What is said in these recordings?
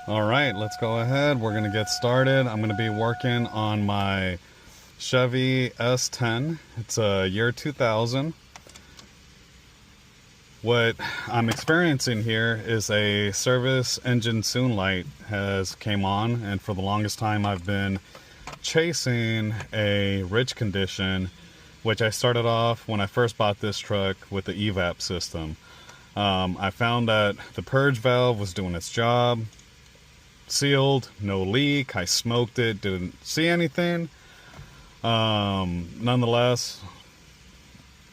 All right, let's go ahead. We're gonna get started. I'm gonna be working on my Chevy S10. It's a year 2000. What I'm experiencing here is a service engine soon light has came on, and for the longest time I've been chasing a rich condition, which I started off when I first bought this truck with the evap system. I found that the purge valve was doing its job, sealed, no leak. I smoked it, didn't see anything. Nonetheless,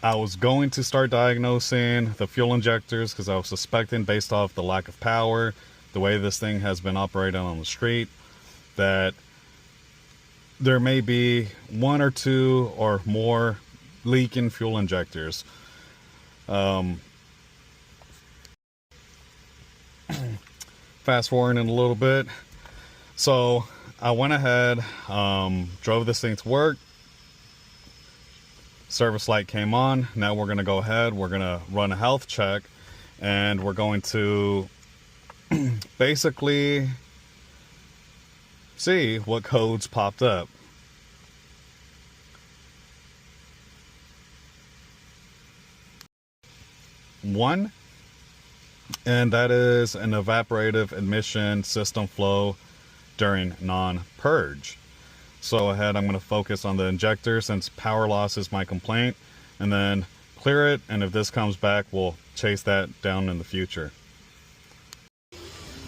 I was going to start diagnosing the fuel injectors because I was suspecting, based off the lack of power, the way this thing has been operating on the street, that there may be one or two or more leaking fuel injectors. Fast forwarding a little bit. So I went ahead, drove this thing to work. Service light came on. Now we're going to go ahead. We're going to run a health check, and we're going to basically see what codes popped up. One, and that is an evaporative emission system flow during non-purge. So ahead, I'm going to focus on the injector since power loss is my complaint, and then clear it, and if this comes back, we'll chase that down in the future.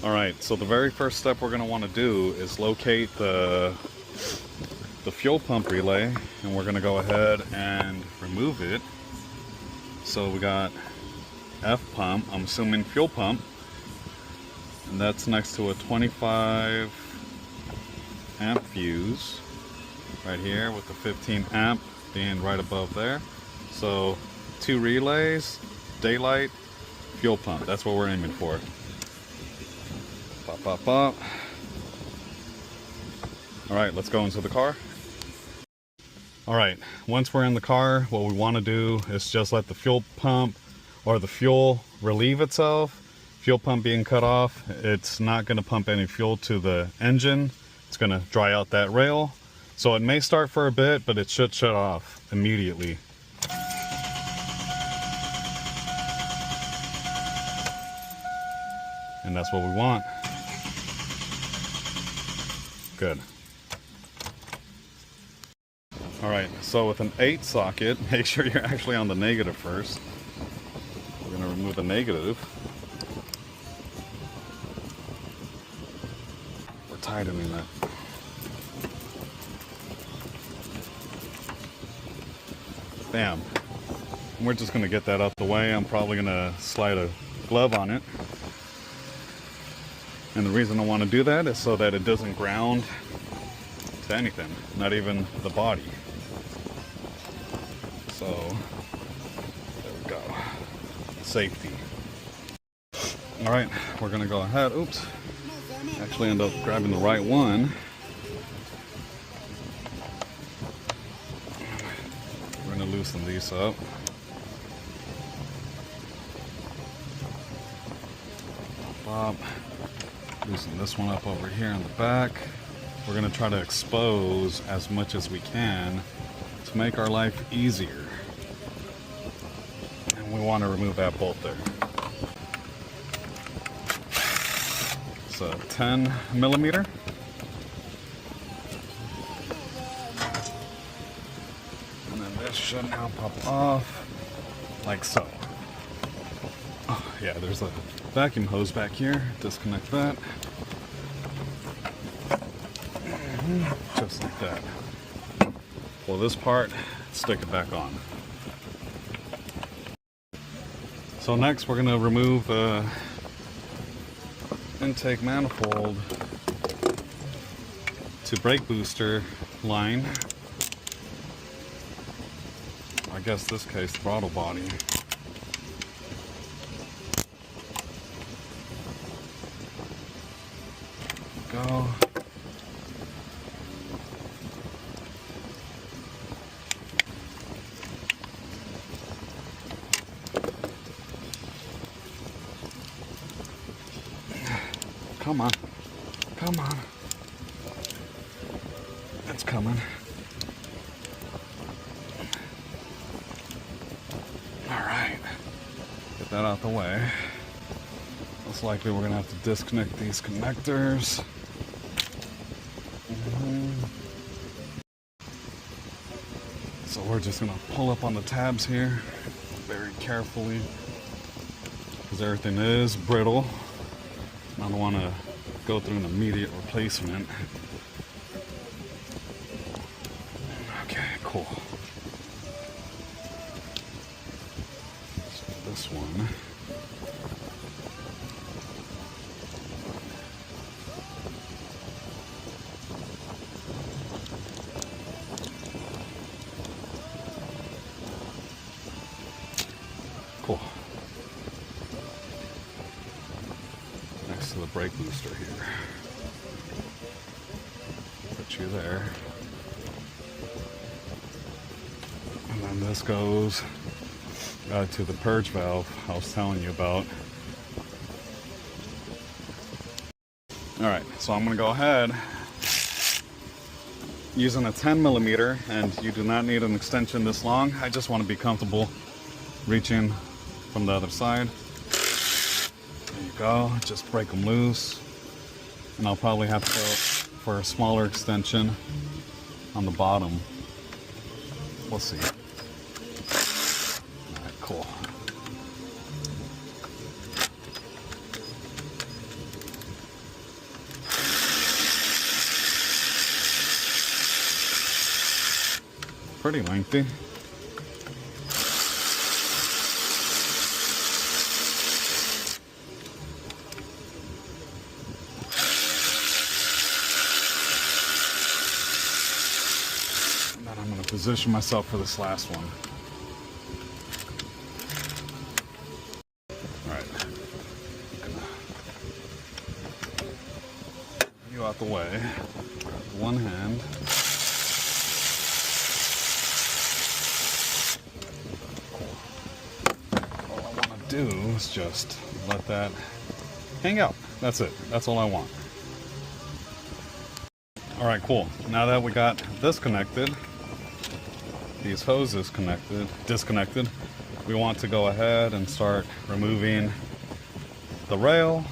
Alright, so the very first step we're going to want to do is locate the fuel pump relay, and we're going to go ahead and remove it. So we got F pump, I'm assuming fuel pump, and that's next to a 25 amp fuse right here, with the 15 amp being right above there. So 2 relays, daylight, fuel pump, that's what we're aiming for. Pop, pop, pop. Alright, let's go into the car. Alright, once we're in the car, what we want to do is just let the fuel pump or the fuel relieve itself. Fuel pump being cut off, it's not going to pump any fuel to the engine. It's going to dry out that rail. So it may start for a bit, but it should shut off immediately. And that's what we want. Good. Alright, so with an 8 socket, make sure you're actually on the negative first. We're going to remove the negative. We're tightening that. Bam. We're just going to get that out the way. I'm probably going to slide a glove on it. And the reason I want to do that is so that it doesn't ground to anything, not even the body. So, there we go. Safety. Alright, we're going to go ahead. Oops. Actually end up grabbing the right one. We're going to loosen these up. Pop. Loosen this one up over here in the back. We're going to try to expose as much as we can to make our life easier. And we want to remove that bolt there. It's a 10 millimeter. And then this should now pop off like so. Oh, yeah, there's a vacuum hose back here. Disconnect that. Just like that. Pull this part, stick it back on. So next we're going to remove the intake manifold to brake booster line. I guess this case throttle body. Go. Come on. Come on. It's coming. Alright. Get that out the way. Most likely we're going to have to disconnect these connectors. So we're just going to pull up on the tabs here very carefully because everything is brittle. I don't want to go through an immediate replacement. Okay, cool. So this one. Cool. Next to the brake booster here. Put you there. And then this goes to the purge valve I was telling you about. Alright, so I'm going to go ahead using a 10 millimeter, and you do not need an extension this long. I just want to be comfortable reaching from the other side. There you go, just break them loose. And I'll probably have to go for a smaller extension on the bottom. We'll see. Alright, cool. Pretty lengthy. I'm going to position myself for this last one. Alright. You out the way. Grab one hand. All I want to do is just let that hang out. That's it. That's all I want. Alright, cool. Now that we got this connected, these hoses disconnected, we want to go ahead and start removing the rail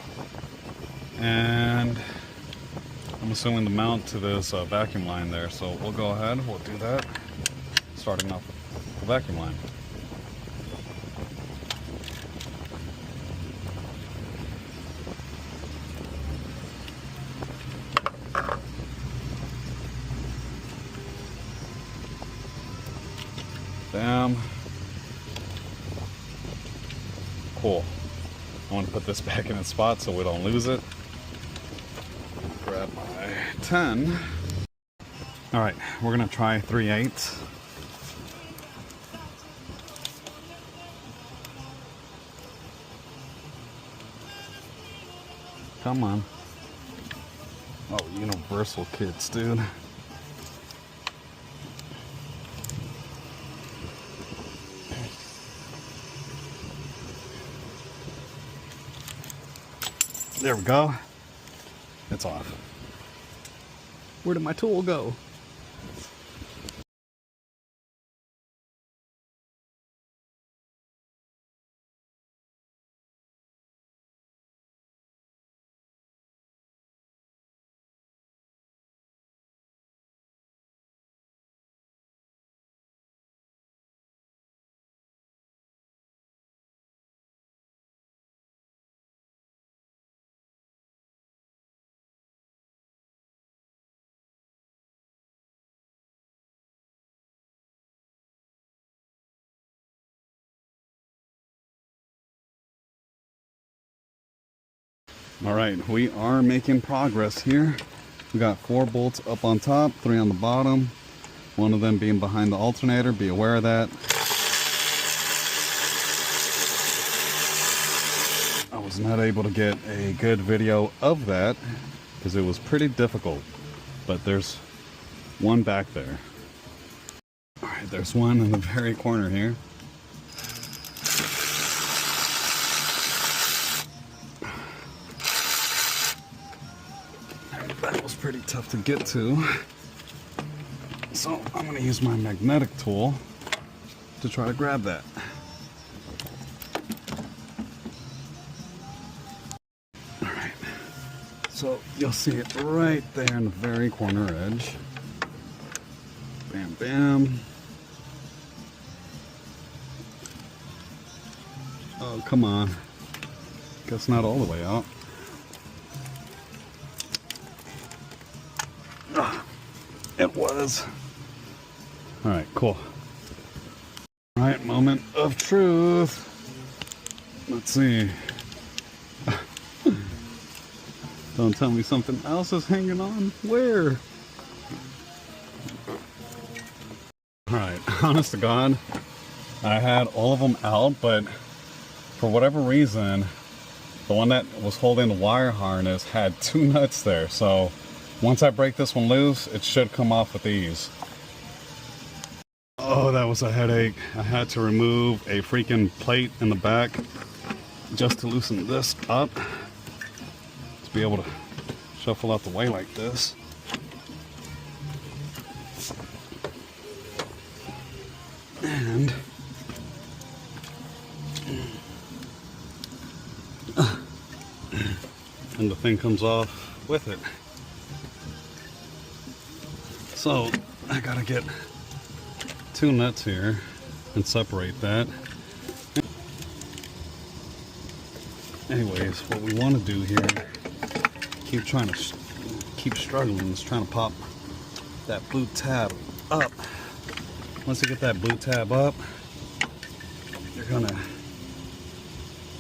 and I'm assuming the mount to this vacuum line there. So we'll go ahead, we'll do that, starting off with the vacuum line. Bam. Cool. I want to put this back in its spot so we don't lose it. Grab my 10. Alright, we're going to try 3/8. Come on. Oh, universal kits, dude. There we go. It's off. Where did my tool go? All right, we are making progress here. We got 4 bolts up on top, 3 on the bottom. One of them being behind the alternator. Be aware of that. I was not able to get a good video of that because it was pretty difficult. But there's one back there. All right, there's one in the very corner here. That was pretty tough to get to. So I'm gonna use my magnetic tool to try to grab that. All right, so you'll see it right there in the very corner edge. Bam, bam. Oh, come on. Guess not all the way out. It was. All right, cool. All right, moment of truth. Let's see. Don't tell me something else is hanging on. Where? All right, honest to God, I had all of them out, but for whatever reason, the one that was holding the wire harness had 2 nuts there. So once I break this one loose, it should come off with ease. Oh, that was a headache. I had to remove a freaking plate in the back just to loosen this up to be able to shuffle out the way like this. And the thing comes off with it. So I gotta get 2 nuts here and separate that. Anyways, what we want to do here, keep struggling, is trying to pop that blue tab up. Once you get that blue tab up, you're gonna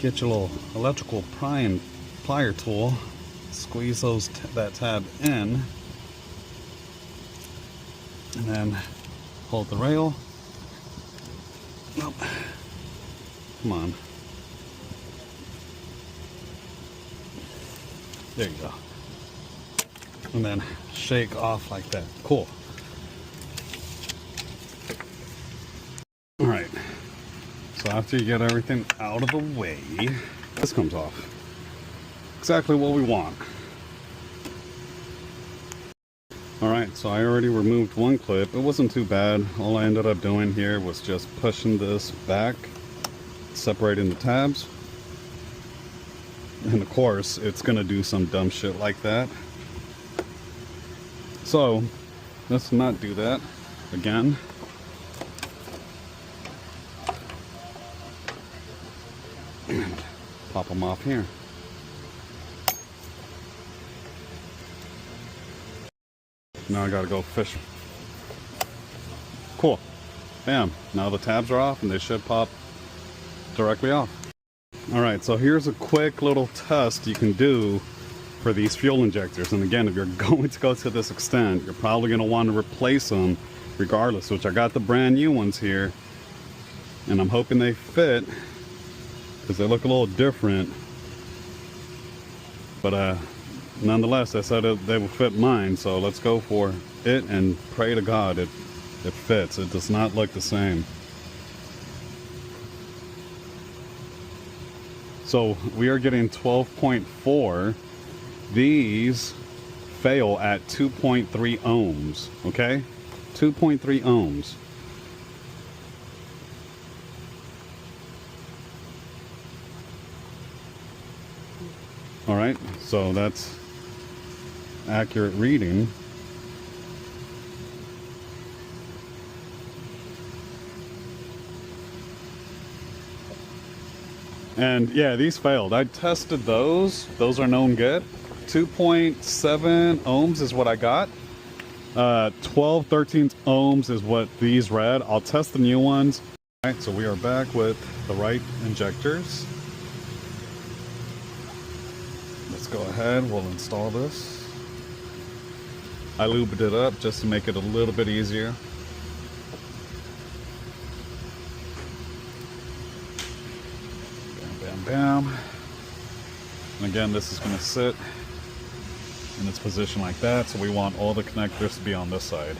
get your little electrical plier tool, squeeze that tab in, and then hold the rail. Nope. Come on. There you go. And then shake off like that. Cool. All right. So after you get everything out of the way, this comes off. Exactly what we want. Alright, so I already removed one clip. It wasn't too bad. All I ended up doing here was just pushing this back, separating the tabs. And of course, it's gonna do some dumb shit like that. So, let's not do that again. And pop them off here. Now I gotta go fishing. Cool. Bam. Now the tabs are off and they should pop directly off. Alright, so here's a quick little test you can do for these fuel injectors. And again, if you're going to go to this extent, you're probably going to want to replace them regardless, which I got the brand new ones here. And I'm hoping they fit because they look a little different. But nonetheless, I said they will fit mine, so let's go for it and pray to God it fits. It does not look the same. So we are getting 12.4. These fail at 2.3 ohms, okay? 2.3 ohms. All right, so that's accurate reading. And yeah, these failed. I tested those. Those are known good. 2.7 ohms is what I got. 12/13 ohms is what these read. I'll test the new ones. All right, so we are back with the right injectors. Let's go ahead, we'll install this. I lubed it up just to make it a little bit easier. Bam, bam, bam. And again, this is going to sit in its position like that, so we want all the connectors to be on this side.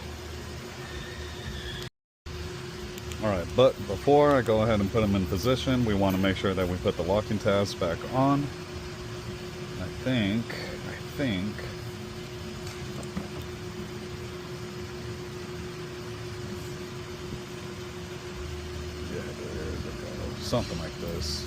Alright, but before I go ahead and put them in position, we want to make sure that we put the locking tabs back on. I think something like this.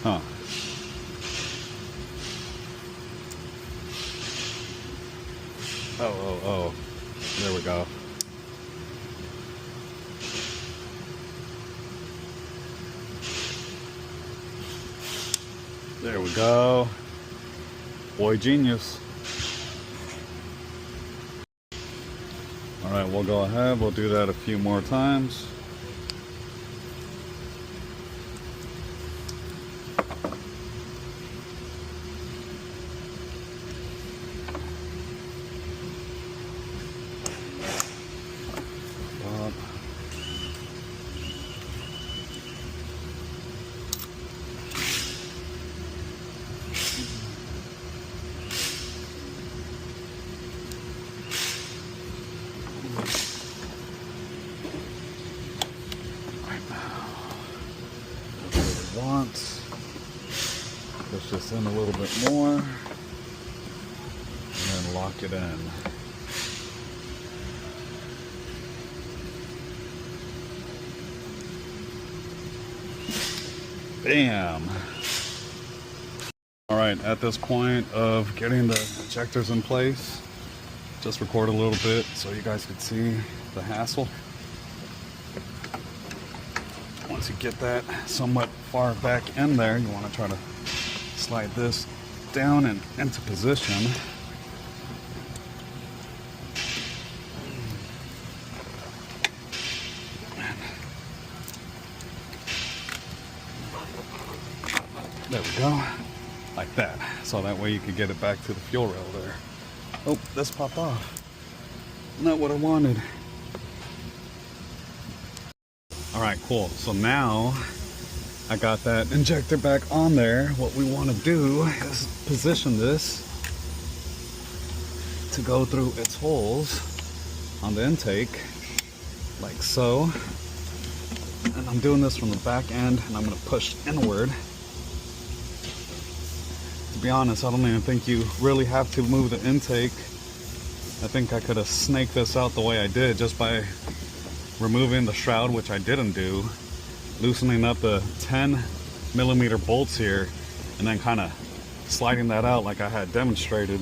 Huh. Oh. There we go. There we go. Boy genius. Alright, we'll go ahead. We'll do that a few more times. Want. Push this in a little bit more and then lock it in. Bam! Alright, at this point of getting the injectors in place, just record a little bit so you guys could see the hassle. Once you get that somewhat far back in there, you want to try to slide this down and into position. There we go, like that. So that way you can get it back to the fuel rail there. Oh, this popped off. Not what I wanted. Alright, cool. So now I got that injector back on there. What we want to do is position this to go through its holes on the intake, like so. And I'm doing this from the back end, and I'm going to push inward. To be honest, I don't even think you really have to move the intake. I think I could have snaked this out the way I did just by removing the shroud, which I didn't do, loosening up the 10mm bolts here, and then kind of sliding that out like I had demonstrated.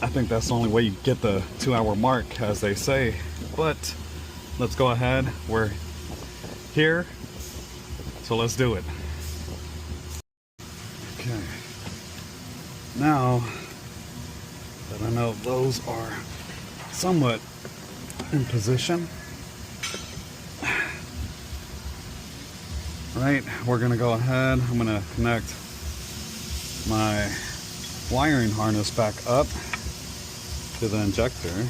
I think that's the only way you get the 2-hour mark, as they say. But let's go ahead. We're here, so let's do it. Okay. Now that I know those are somewhat in position, right, we're gonna go ahead. I'm gonna connect my wiring harness back up to the injector.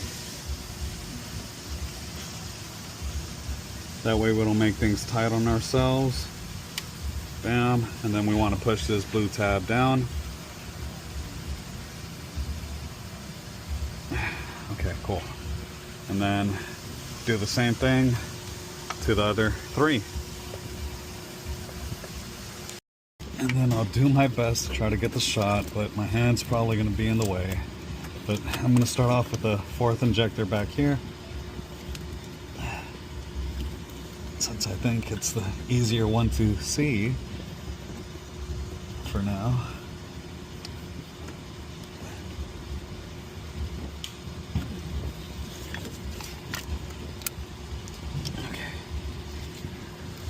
That way we don't make things tight on ourselves. Bam. And then we want to push this blue tab down. Okay, cool. And then do the same thing to the other 3. And then I'll do my best to try to get the shot, but my hand's probably going to be in the way. But I'm going to start off with the 4th injector back here, since I think it's the easier one to see for now.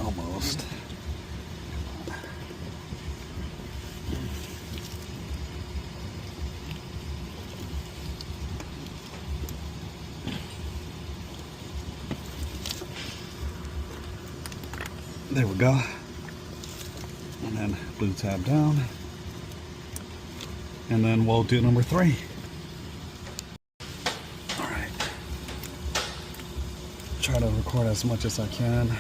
Almost. There we go. And then blue tab down. And then we'll do number 3. All right. Try to record as much as I can.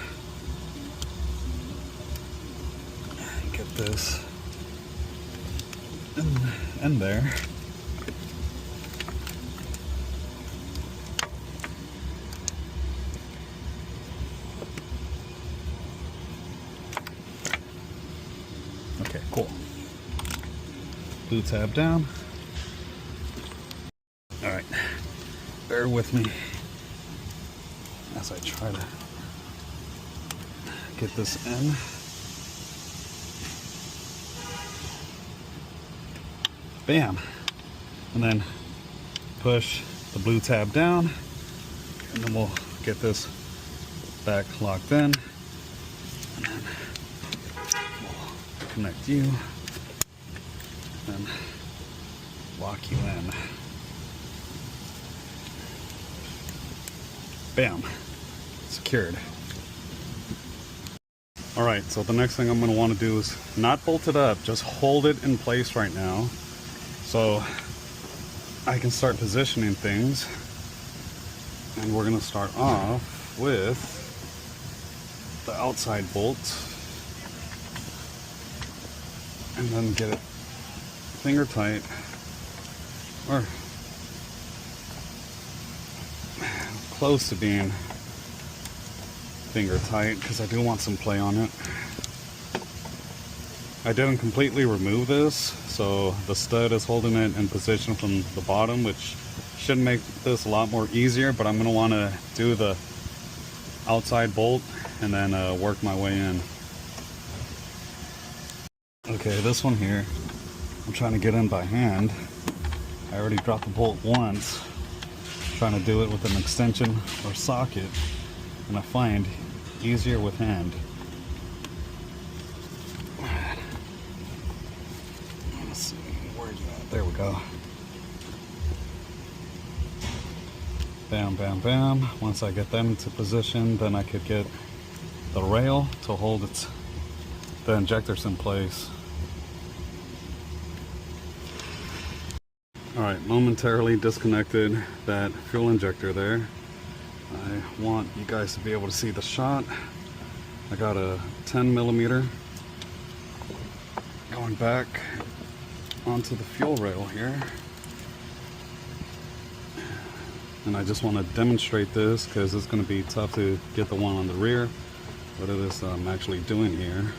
Get this in there. Blue tab down. All right, bear with me as I try to get this in. Bam. And then push the blue tab down, and then we'll get this back locked in. And then we'll connect you and lock you in. Bam. Secured. All right, so the next thing I'm going to want to do is not bolt it up, just hold it in place right now so I can start positioning things. And we're going to start off with the outside bolt and then get it finger tight, or close to being finger tight, because I do want some play on it. I didn't completely remove this, so the stud is holding it in position from the bottom, which should make this a lot more easier, but I'm going to want to do the outside bolt and then work my way in. Okay, this one here, I'm trying to get in by hand. I already dropped the bolt once, trying to do it with an extension or socket, and I find easier with hand. Let's see, where's that? There we go. Bam, bam, bam. Once I get that into position, then I could get the rail to hold the injectors in place. Alright, momentarily disconnected that fuel injector there. I want you guys to be able to see the shot. I got a 10 millimeter going back onto the fuel rail here. And I just want to demonstrate this because it's going to be tough to get the one on the rear. What it is I'm actually doing here.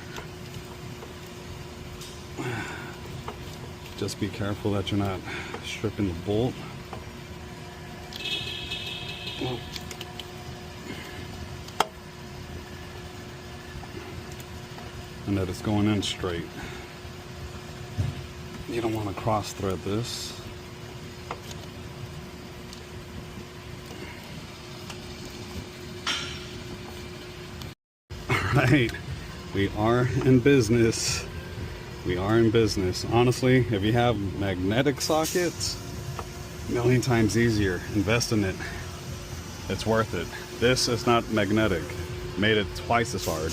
Just be careful that you're not stripping the bolt. And that it's going in straight. You don't want to cross thread this. Alright, we are in business. We are in business. Honestly, if you have magnetic sockets, a million times easier. Invest in it. It's worth it. This is not magnetic. Made it twice as hard.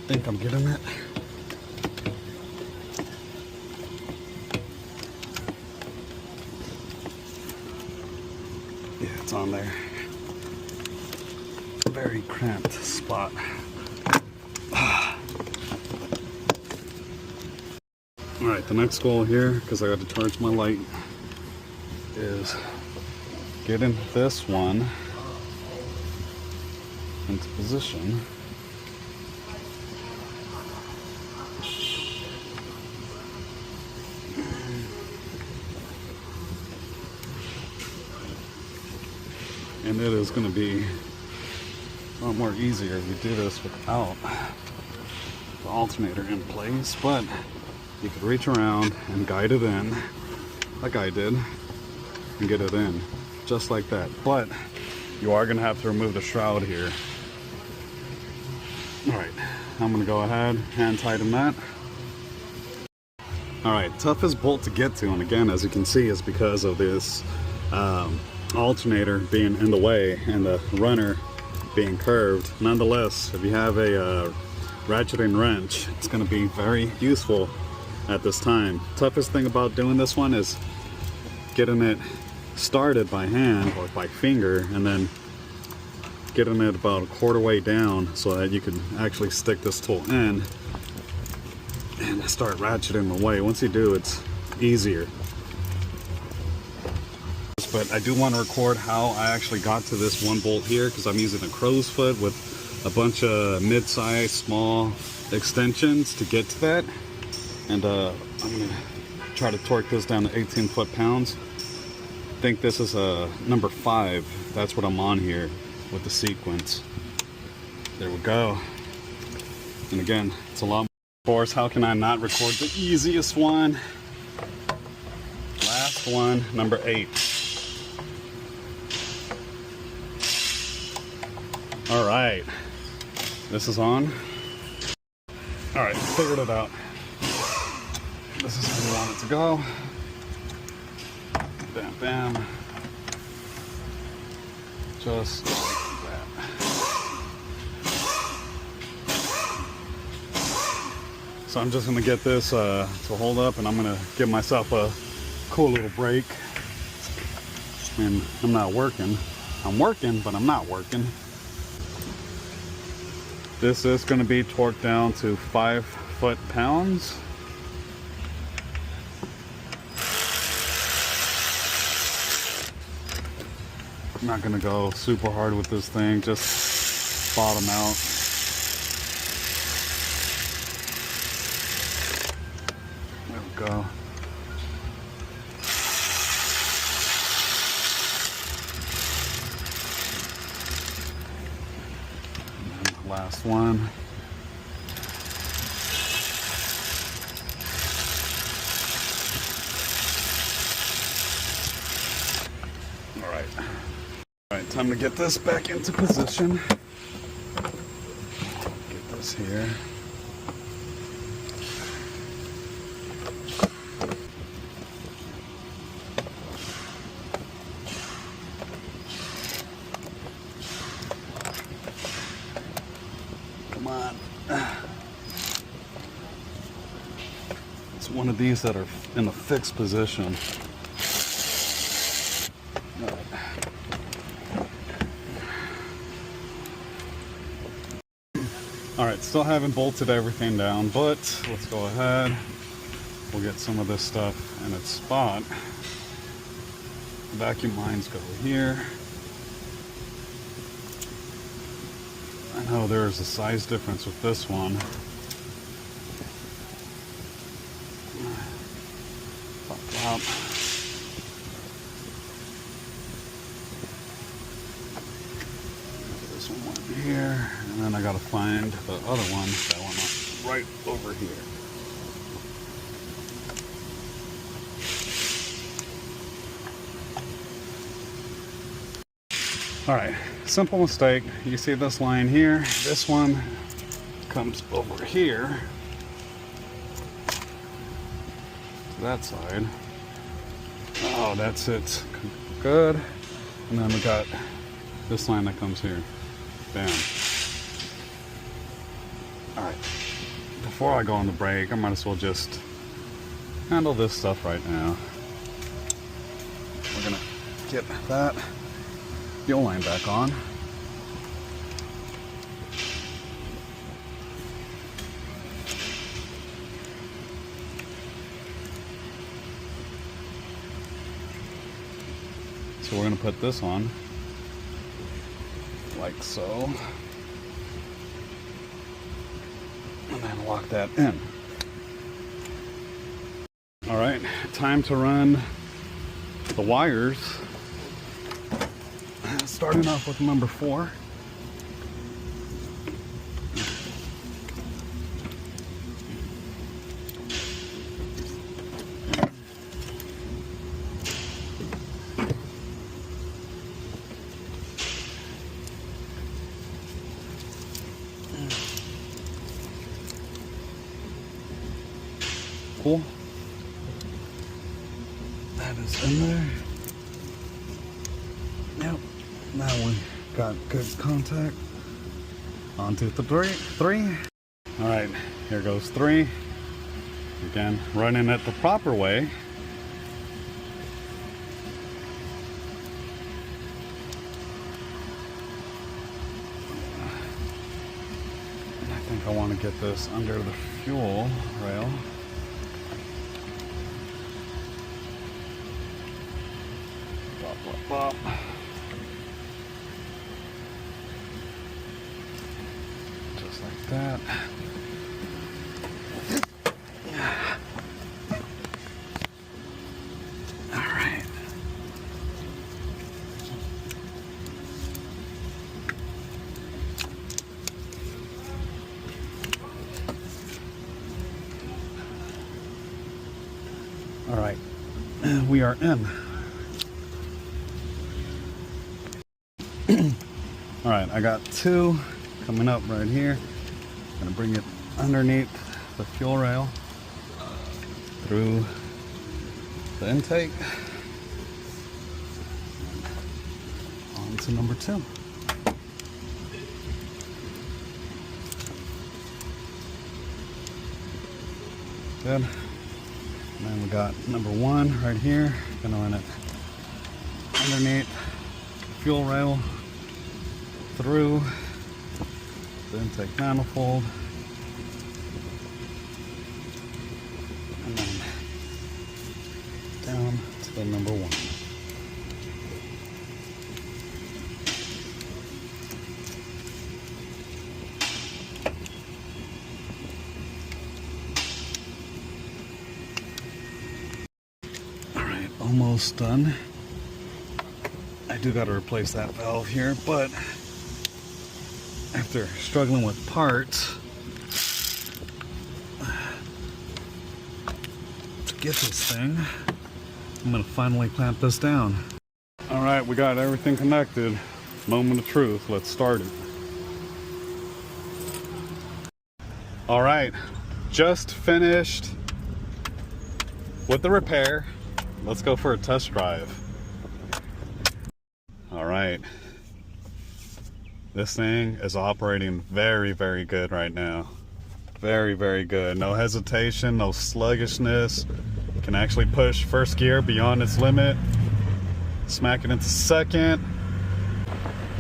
think I'm getting it. Yeah, it's on there. Very cramped spot. Alright, the next goal here, because I got to charge my light, is getting this one into position. And it is going to be a lot more easier if you do this without the alternator in place, but you could reach around and guide it in like I did and get it in just like that. But you are going to have to remove the shroud here. Alright, I'm going to go ahead, hand tighten that. Alright, toughest bolt to get to, and again, as you can see, is because of this alternator being in the way and the runner being curved. Nonetheless, if you have a ratcheting wrench, it's going to be very useful at this time. Toughest thing about doing this one is getting it started by hand or by finger, and then getting it about a quarter way down so that you can actually stick this tool in and start ratcheting away. Once you do, it's easier. But I do want to record how I actually got to this one bolt here, because I'm using a crow's foot with a bunch of mid-size small extensions to get to that. And I'm going to try to torque this down to 18 foot-pounds. I think this is a number 5. That's what I'm on here with the sequence. There we go. And again, it's a lot more. Of course, how can I not record the easiest one? Last one, number 8. All right, this is on. All right, figured it out. This is how you want it to go. Bam, bam. Just like that. So I'm just gonna get this to hold up, and I'm gonna give myself a cool little break. And I'm not working. I'm working, but I'm not working. This is going to be torqued down to 5 foot-pounds. I'm not going to go super hard with this thing, just bottom out. There we go. Last one. All right, time to get this back into position. Get this here. Come on. It's one of these that are in a fixed position. All right, still haven't bolted everything down, but let's go ahead. We'll get some of this stuff in its spot. Vacuum lines go here. I know there's a size difference with this one. Pop out. This one went here, and then I gotta find the other one that went right over here. All right, simple mistake. You see this line here? This one comes over here to that side. Oh, that's it. Good. And then we got this line that comes here. Bam. All right. before I go on the break, I might as well just handle this stuff right now. We're gonna get that fuel line back on. So we're gonna put this on like so, and then lock that in. All right, time to run the wires. Starting off with number 4. Cool. That is in there. Yep. Now we got good contact. On to the three. All right, here goes 3. Again, running it the proper way. And I think I want to get this under the fuel rail. Bop. Just like that. All right. All right. We are in. All right, I got 2 coming up right here. I'm gonna bring it underneath the fuel rail through the intake on to number 2. Good. And then we got number 1 right here. Gonna run it underneath the fuel rail through the intake manifold, and then down to the number 1. All right, almost done. I do got to replace that valve here, but after struggling with parts to get this thing, I'm gonna finally clamp this down. All right, we got everything connected. Moment of truth, let's start it. All right, just finished with the repair. Let's go for a test drive. All right. This thing is operating very, very good right now. Very, very good. No hesitation, no sluggishness. Can actually push first gear beyond its limit. Smack it into second.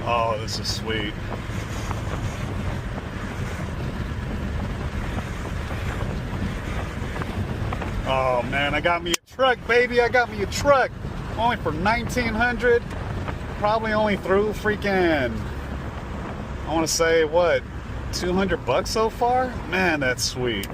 Oh, this is sweet. Oh man, I got me a truck, baby. I got me a truck. Only for $1,900. Probably only through freaking, I want to say, what, $200 so far? Man, that's sweet.